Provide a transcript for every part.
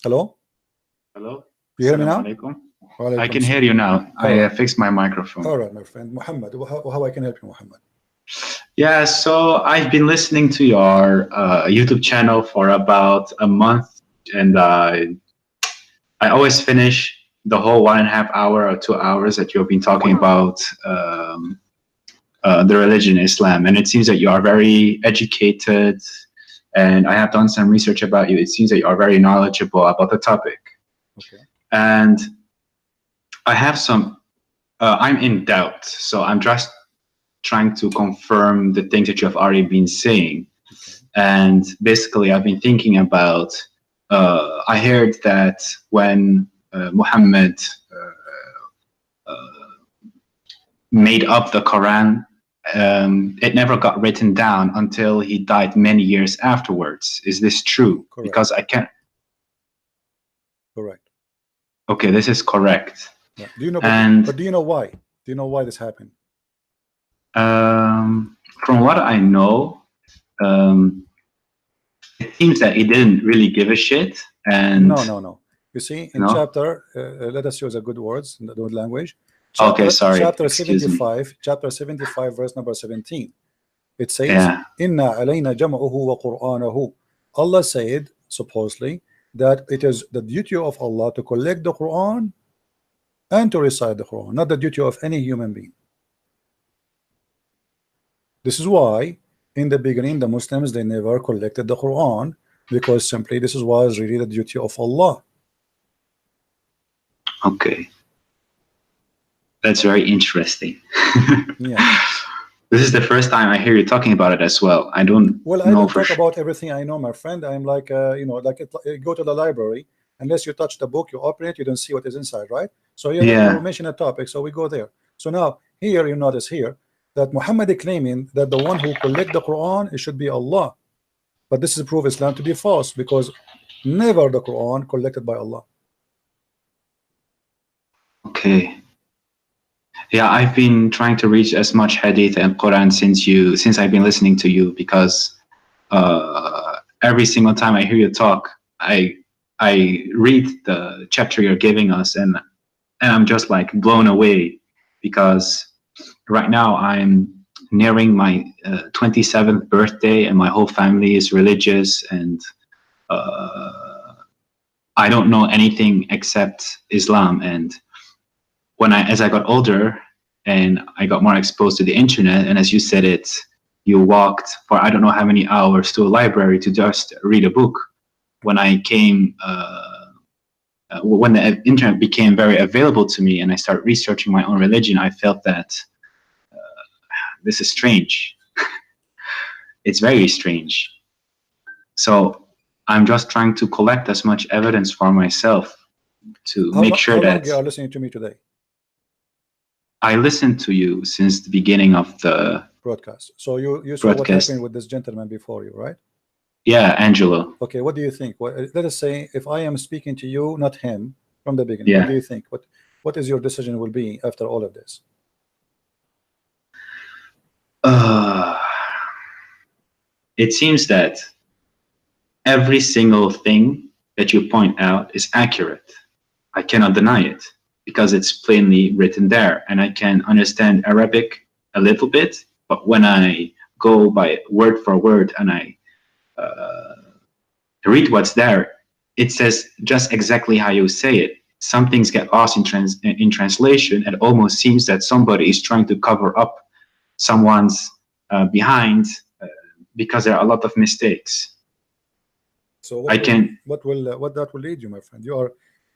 Hello? Hello. You hear me Assalamu now? alaikum. I Walaikum can hear salam. you now. All I right. fixed my microphone. All right, my friend. Muhammad, how I can help you, Muhammad? Yeah, so I've been listening to your YouTube channel for about a month, and I always finish the whole 1.5 hour or 2 hours that you've been talking about the religion Islam. And it seems that you are very educated, and I have done some research about you. It seems that you are very knowledgeable about the topic. Okay. And I have some, I'm in doubt. So I'm just trying to confirm the things that you have already been saying. Okay. And basically, I've been thinking about, I heard that when Muhammad made up the Quran, it never got written down until he died many years afterwards. Is this true? Correct. Because I can't. Correct. Okay, this is correct. Yeah. Do you know? And But do you know why? Do you know why this happened? from what I know, it seems that he didn't really give a shit. And No. You see, in no? chapter, let us use a good words, the good language. Okay, sorry. Chapter Excuse me. 75, chapter 75, verse number 17. It says, Yeah. Inna alayna jam'uhu wa Qur'anahu. Allah said, supposedly, that it is the duty of Allah to collect the Quran and to recite the Quran, not the duty of any human being. This is why, in the beginning, the Muslims, they never collected the Quran, because simply this was really the duty of Allah. Okay. That's very interesting. Yeah. This is the first time I hear you talking about it as well. I don't Well, I know don't for talk sure. about everything I know, my friend. I'm like, go to the library. Unless you touch the book, you open it, you don't see what is inside, right? So you mention a topic, so we go there. So now, here you notice here that Muhammad is claiming that the one who collect the Quran, it should be Allah. But this is proof Islam to be false, because never the Quran collected by Allah. Okay. Yeah, I've been trying to reach as much hadith and Quran since I've been listening to you, because every single time I hear you talk, I read the chapter you're giving us, and I'm just like blown away, because right now I'm nearing my 27th birthday, and my whole family is religious, and I don't know anything except Islam. And as I got older and I got more exposed to the internet, and as you said it, you walked for I don't know how many hours to a library to just read a book. When I came, when the internet became very available to me and I started researching my own religion, I felt that this is strange. It's very strange. So I'm just trying to collect as much evidence for myself to make sure how long that you are listening to me today? I listened to you since the beginning of the broadcast. So you saw what happened with this gentleman before you, right? Yeah, Angelo. Okay, what do you think? Let us say if I am speaking to you, not him, from the beginning. Yeah. What do you think? What is your decision will be after all of this? It seems that every single thing that you point out is accurate. I cannot deny it, because it's plainly written there, and I can understand Arabic a little bit, but when I go by word for word and I read what's there, it says just exactly how you say it. Some things get lost in translation. It almost seems that somebody is trying to cover up someone's behind, because there are a lot of mistakes. So what that will lead you, my friend? You are,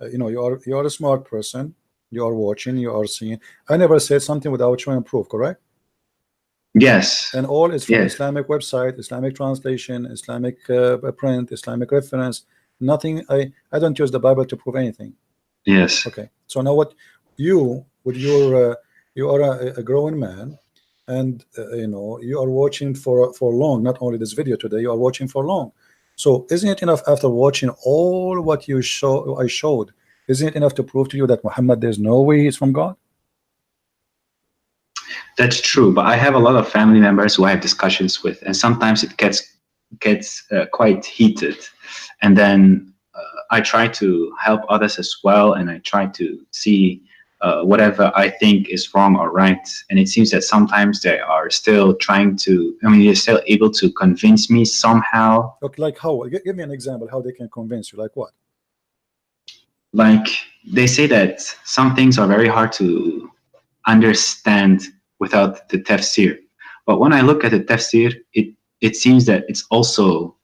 you are a smart person. You are watching. You are seeing. I never said something without showing proof. Correct? Yes. And all is from Islamic website, Islamic translation, Islamic print, Islamic reference. Nothing. I don't use the Bible to prove anything. Yes. Okay. So now what you with your you are a growing man, and you are watching for long. Not only this video today, you are watching for long. So isn't it enough after watching all what I showed? Isn't it enough to prove to you that Muhammad, there's no way he's from God? That's true, but I have a lot of family members who I have discussions with, and sometimes it gets quite heated, and then I try to help others as well, and I try to see whatever I think is wrong or right. And it seems that sometimes they are still trying to, I mean, they're still able to convince me somehow. Look, like how? Give me an example how they can convince you. Like what? Like they say that some things are very hard to understand without the tafsir. But when I look at the tafsir, it seems that it's also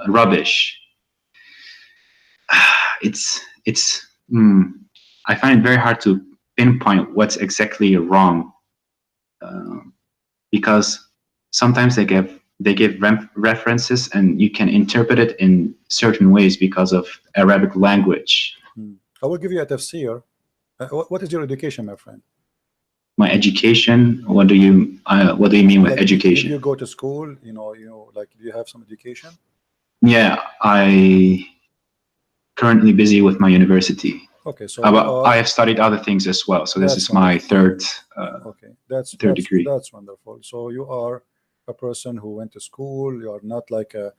rubbish. I find it very hard to pinpoint what's exactly wrong, because sometimes they give references and you can interpret it in certain ways because of Arabic language. I will give you a tafsir. What is your education, my friend? My education. What do you mean with like, education? Did you go to school? Like, do you have some education? Yeah, I currently busy with my university. Okay, so I have studied other things as well. So this is my third. Okay, that's degree. That's wonderful. So you are a person who went to school. You are not like a,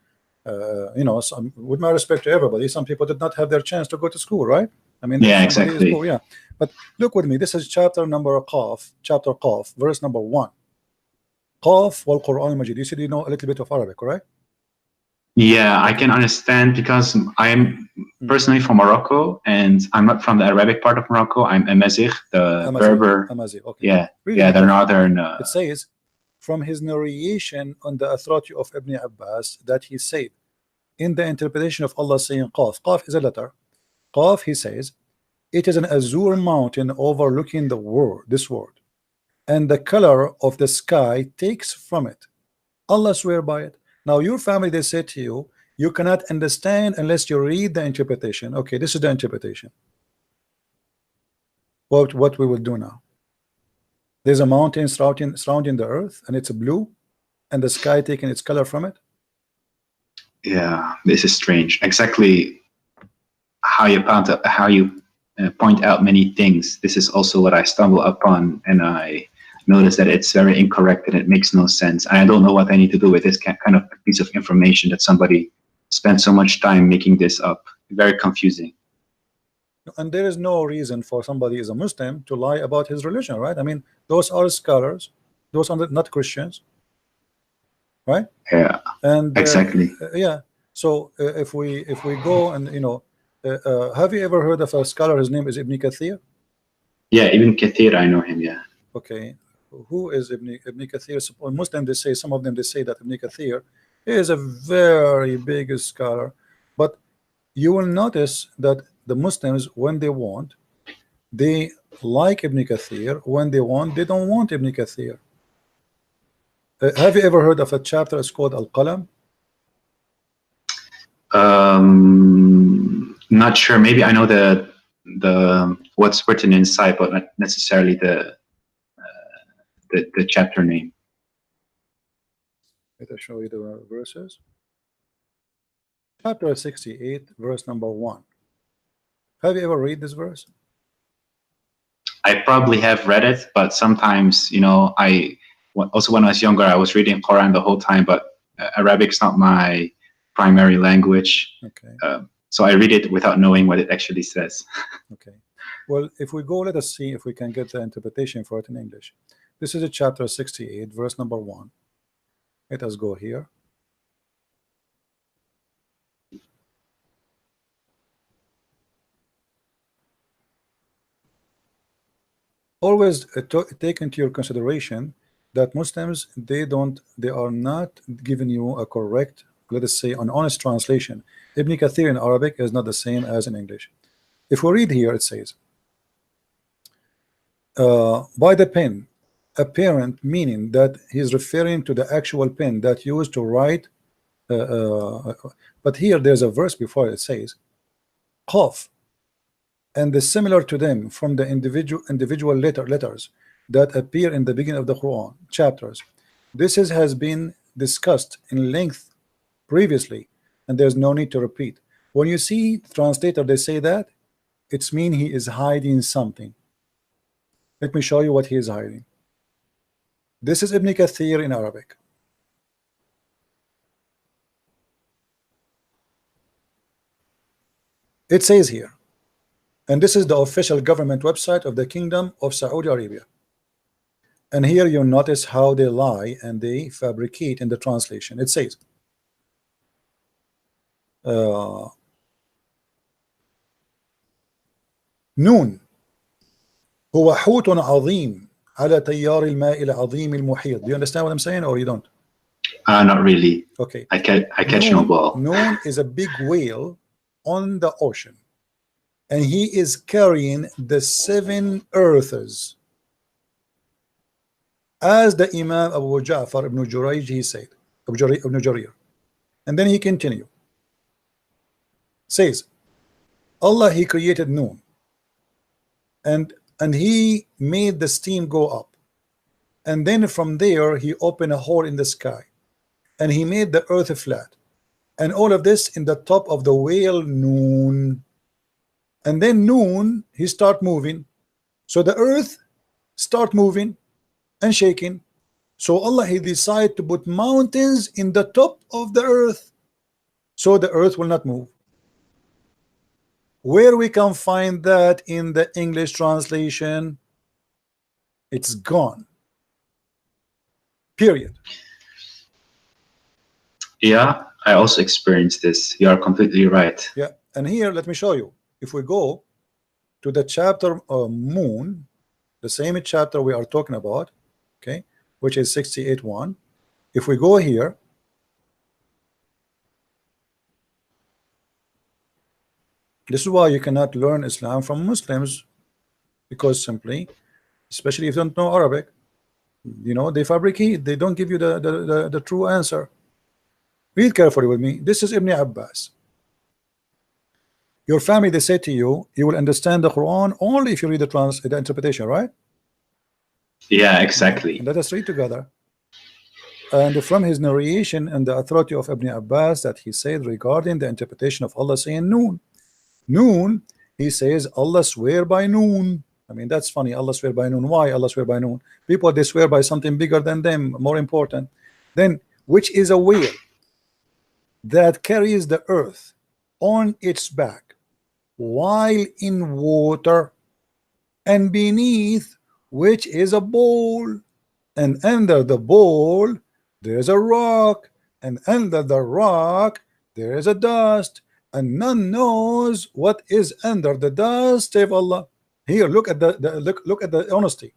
with my respect to everybody, some people did not have their chance to go to school, right? I mean, yeah, exactly. Poor, yeah. But look with me. This is chapter Qaf, verse number 1. Qaf wal Quran al-Majid. You said you know a little bit of Arabic, correct? Yeah, I can understand because I am personally from Morocco, and I'm not from the Arabic part of Morocco. I'm Amazigh, the Berber. Okay. Yeah, yeah, the northern. It says, from his narration on the authority of Ibn Abbas, that he said, in the interpretation of Allah saying Qaf. Qaf is a letter. Qaf, he says, it is an azure mountain overlooking this world, and the color of the sky takes from it. Allah swear by it. Now your family, they say to you, you cannot understand unless you read the interpretation. Okay, this is the interpretation. What we will do now? There's a mountain surrounding the earth, and it's blue, and the sky taking its color from it. Yeah, this is strange. Exactly how you point out many things. This is also what I stumble upon, and I notice that it's very incorrect and it makes no sense. And I don't know what I need to do with this kind of piece of information that somebody spent so much time making this up. Very confusing. And there is no reason for somebody as a Muslim to lie about his religion, right? I mean, those are scholars, those are not Christians, right? Yeah, and exactly. Yeah. So if we go and have you ever heard of a scholar? His name is Ibn Kathir. Yeah, Ibn Kathir, I know him. Yeah. Okay, who is Ibn Kathir? Muslim, they say, some of them they say that Ibn Kathir is a very big scholar, but you will notice that the Muslims, when they want, they like Ibn Kathir. When they want, they don't want Ibn Kathir. Have you ever heard of a chapter? It's called Al-Qalam. Not sure. Maybe I know the what's written inside, but not necessarily the chapter name. Let me show you the verses. Chapter 68, verse number 1. Have you ever read this verse? I probably have read it, but sometimes, also when I was younger, I was reading Quran the whole time, but Arabic's not my primary language. Okay. So I read it without knowing what it actually says. Okay. Well, if we go, let us see if we can get the interpretation for it in English. This is a chapter 68, verse number 1. Let us go here. Always take into your consideration that Muslims, they are not giving you a correct, let us say, an honest translation. Ibn Kathir in Arabic is not the same as in English. If we read here, it says, by the pen, apparent, meaning that he's referring to the actual pen that used to write. But here there's a verse before it says, Qaf, and the similar to them from the individual letters that appear in the beginning of the Quran chapters. This has been discussed in length previously, and there's no need to repeat. When you see translator, they say that it's mean he is hiding something. Let me show you what he is hiding. This is Ibn Kathir in Arabic. It says here, and this is the official government website of the Kingdom of Saudi Arabia. And here you notice how they lie and they fabricate in the translation. It says, نون هو حوت عظيم على تيار الماء العظيم المحيط. Do you understand what I'm saying or you don't? Not really. Okay. I catch no ball. Noon is a big whale on the ocean, and he is carrying the 7 earths, as the Imam Abu Ja'far ibn Jurayj he said, ibn Jarir. And then he continued, says, Allah he created Noon, and he made the steam go up, and then from there he opened a hole in the sky, and he made the earth flat, and all of this in the top of the whale Noon. And then Noon he start moving, so the earth start moving and shaking. So Allah he decided to put mountains in the top of the earth, so the earth will not move. Where we can find that in the English translation? It's gone. Period. Yeah, I also experienced this. You are completely right. Yeah, and here let me show you. If we go to the chapter Moon, the same chapter we are talking about, okay, which is 68:1. If we go here, this is why you cannot learn Islam from Muslims, because simply, especially if you don't know Arabic, you know, they fabricate, they don't give you the true answer. Read carefully with me. This is Ibn Abbas. Your family, they say to you, you will understand the Quran only if you read the interpretation, right? Yeah, exactly. And let us read together. And from his narration and the authority of Ibn Abbas that he said regarding the interpretation of Allah saying Noon. Noon, he says Allah swear by Noon. I mean, that's funny. Allah swear by Noon. Why Allah swear by Noon? People, they swear by something bigger than them, more important. Then, which is a whale that carries the earth on its back while in water, and beneath which is a bowl, and under the bowl there is a rock, and under the rock there is a dust, and none knows what is under the dust save Allah. Here, look at look at the honesty.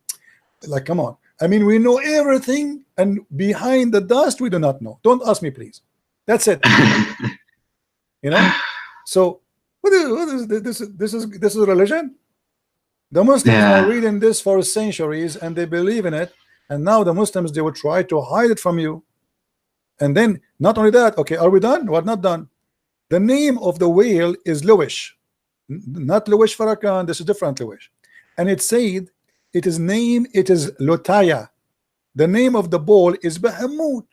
Like, come on. I mean, we know everything, and behind the dust we do not know. Don't ask me, please. That's it. You know. So what is this? This is religion. The Muslims are reading this for centuries, and they believe in it. And now the Muslims, they will try to hide it from you. And then not only that. Okay, are we done? We're not done. The name of the whale is Luwish, not Luwish Farrakhan. This is different Luwish, and it said it is Lotaya. The name of the bowl is Bahamut,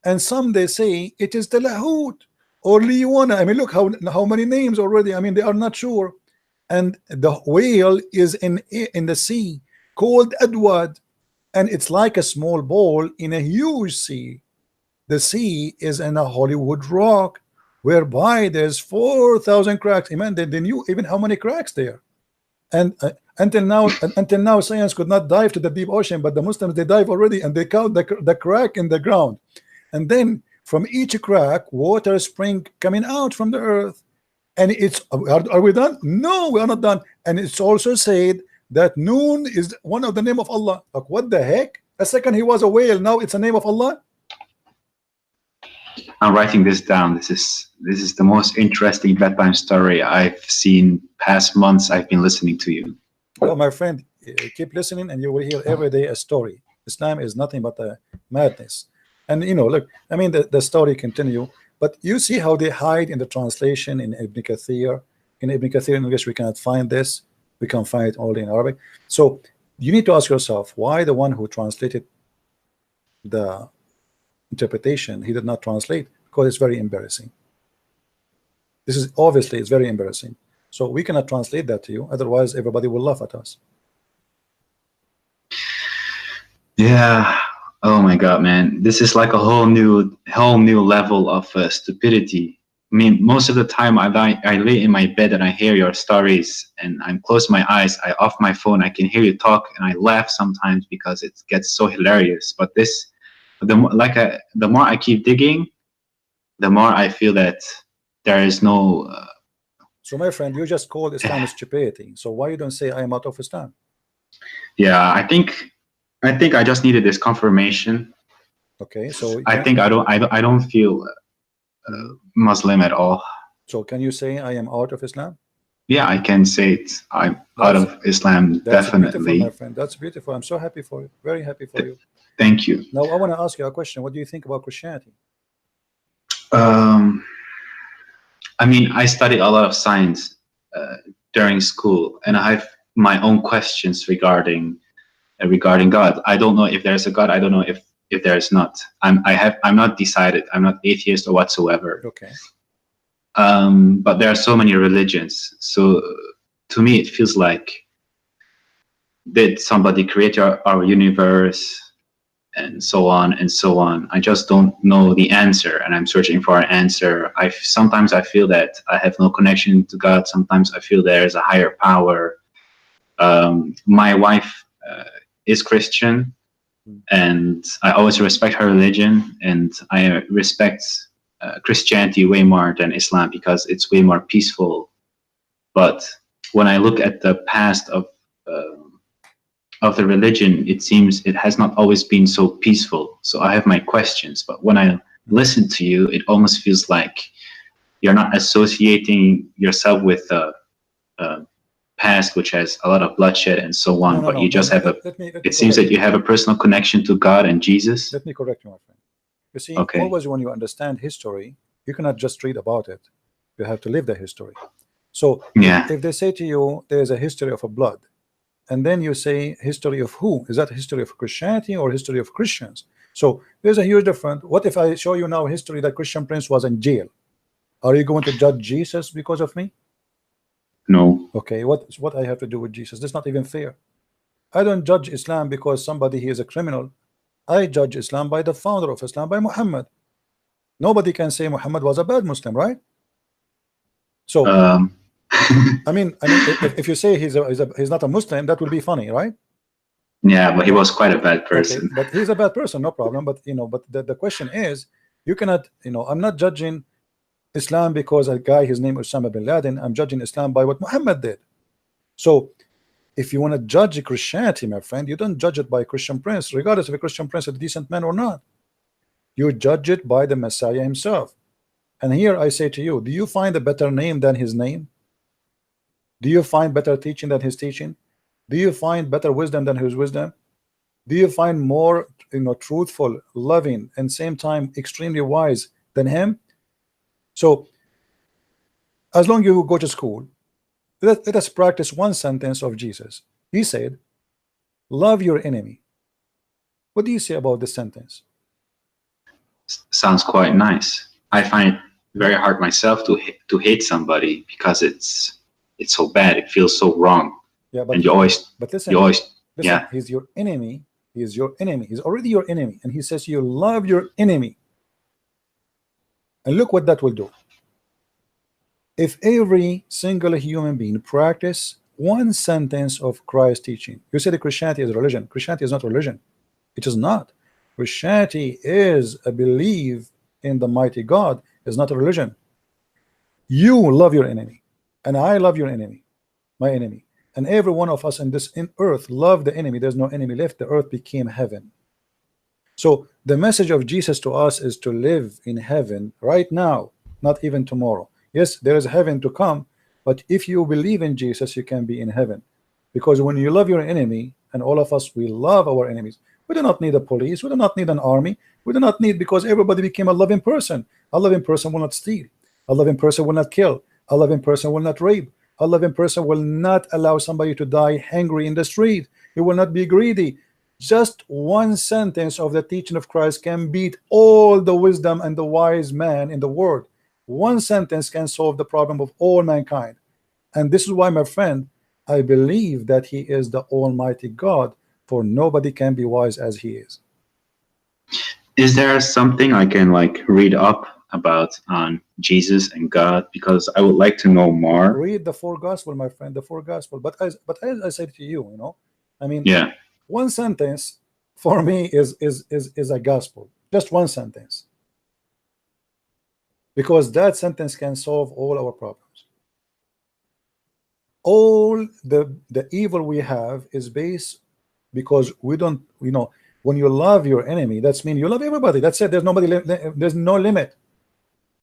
and some they say it is Talahut or Liwana. I mean, look how many names already. I mean, they are not sure. And the whale is in the sea called Adwad, and it's like a small bowl in a huge sea. The sea is in a Hollywood rock, whereby there's 4,000 cracks. Amen. They knew even how many cracks there. And until now, science could not dive to the deep ocean, but the Muslims, they dive already, and they count the crack in the ground. And then from each crack, water spring coming out from the earth. And it's are we done? No, we are not done. And it's also said that Noon is one of the name of Allah. Like, what the heck? A second he was a whale, now it's a name of Allah. I'm writing this down. This is the most interesting bedtime story I've seen past months. I've been listening to you. Well, my friend, keep listening, and you will hear every day a story. Islam is nothing but a madness. And you know, look, I mean, the story continue, but you see how they hide in the translation in Ibn Kathir. In Ibn Kathir in English, we cannot find this. We can find it only in Arabic. So you need to ask yourself, why the one who translated the interpretation, he did not translate? Because it's very embarrassing. This is obviously, it's very embarrassing. So we cannot translate that to you, otherwise everybody will laugh at us. Yeah. Oh my God, man, this is like a whole new level of stupidity mean, most of the time I lay in my bed and I hear your stories, and I'm close my eyes, I off my phone, I can hear you talk, and I laugh sometimes because it gets so hilarious. But the more I keep digging, the more I feel that there is no. So my friend, you just called Islam stupidity. So why you don't say I am out of Islam? Yeah, I think I just needed this confirmation. Okay, so I think I don't feel Muslim at all. So can you say I am out of Islam? Yeah, I can say it. I'm out of Islam, that's definitely. Beautiful, my friend. That's beautiful. I'm so happy for you. Very happy for you. Thank you. Now I want to ask you a question. What do you think about Christianity? I mean, I studied a lot of science during school, and I have my own questions regarding God. I don't know if there's a God. I don't know if there's not. I'm not decided. I'm not atheist or whatsoever. Okay. But there are so many religions. So to me, it feels like, did somebody create our universe, and so on and so on. I just don't know the answer, and I'm searching for an answer. Sometimes I feel that I have no connection to God. Sometimes I feel there's a higher power. My wife is Christian, and I always respect her religion, and I respect Christianity way more than Islam because it's way more peaceful. But when I look at the past of the religion, it seems it has not always been so peaceful. So I have my questions, but when I listen to you, it almost feels like you're not associating yourself with a past which has a lot of bloodshed and so on, but you just have it seems that you have a personal connection to God and Jesus. Let me correct you, my friend. You see, okay. Always when you understand history, you cannot just read about it. You have to live the history. So yeah. If they say to you, there is a history of a blood, and then you say history of who? Is that history of Christianity or history of Christians? So there's a huge difference. What if I show you now history that Christian Prince was in jail? Are you going to judge Jesus because of me? No. Okay, what I have to do with Jesus? That's not even fair. I don't judge Islam because somebody he is a criminal. I judge Islam by the founder of Islam, by Muhammad. Nobody can say Muhammad was a bad Muslim, right? So I mean, if you say he's not a Muslim, that will be funny, right? Yeah, but he was quite a bad person. Okay, but he's a bad person, no problem. But but the question is, you cannot, I'm not judging Islam because a guy, his name is Osama bin Laden. I'm judging Islam by what Muhammad did. So if you want to judge Christianity, my friend, you don't judge it by Christian Prince, regardless if a Christian Prince is a decent man or not. You judge it by the Messiah himself. And here I say to you, do you find a better name than his name? Do you find better teaching than his teaching? Do you find better wisdom than his wisdom? Do you find more truthful, loving, and same time extremely wise than him? So as long as you go to school, let us practice one sentence of Jesus. He said, love your enemy. What do you say about this sentence? Sounds quite nice. I find it very hard myself to hate somebody because it's so bad. It feels so wrong. Yeah, and you always listen, yeah, he's your enemy. He is your enemy. He's already your enemy, and he says you love your enemy. And look what that will do. If every single human being practice one sentence of Christ's teaching, you say that Christianity is a religion. Christianity is not a religion. It is not. Christianity is a belief in the mighty God. It's not a religion. You love your enemy, and I love your enemy, my enemy, and every one of us in earth love the enemy. There's no enemy left. The earth became heaven. So the message of Jesus to us is to live in heaven right now, not even tomorrow. Yes, there is heaven to come, but if you believe in Jesus, you can be in heaven. Because when you love your enemy, and all of us, we love our enemies. We do not need a police. We do not need an army. We do not need, because everybody became a loving person. A loving person will not steal. A loving person will not kill. A loving person will not rape. A loving person will not allow somebody to die hungry in the street. He will not be greedy. Just one sentence of the teaching of Christ can beat all the wisdom and the wise man in the world. One sentence can solve the problem of all mankind. And this is why, my friend, I believe that he is the Almighty God, for nobody can be wise as he is. Is there something I can read up about on Jesus and God, because I would like to know more. Read the four gospel, my friend, the four gospel. But as I said to you, I mean, Yeah. one sentence for me is a gospel. Just one sentence, because that sentence can solve all our problems. All the evil we have is based because we don't, when you love your enemy, that's mean you love everybody. That's it. There's nobody. There's no limit.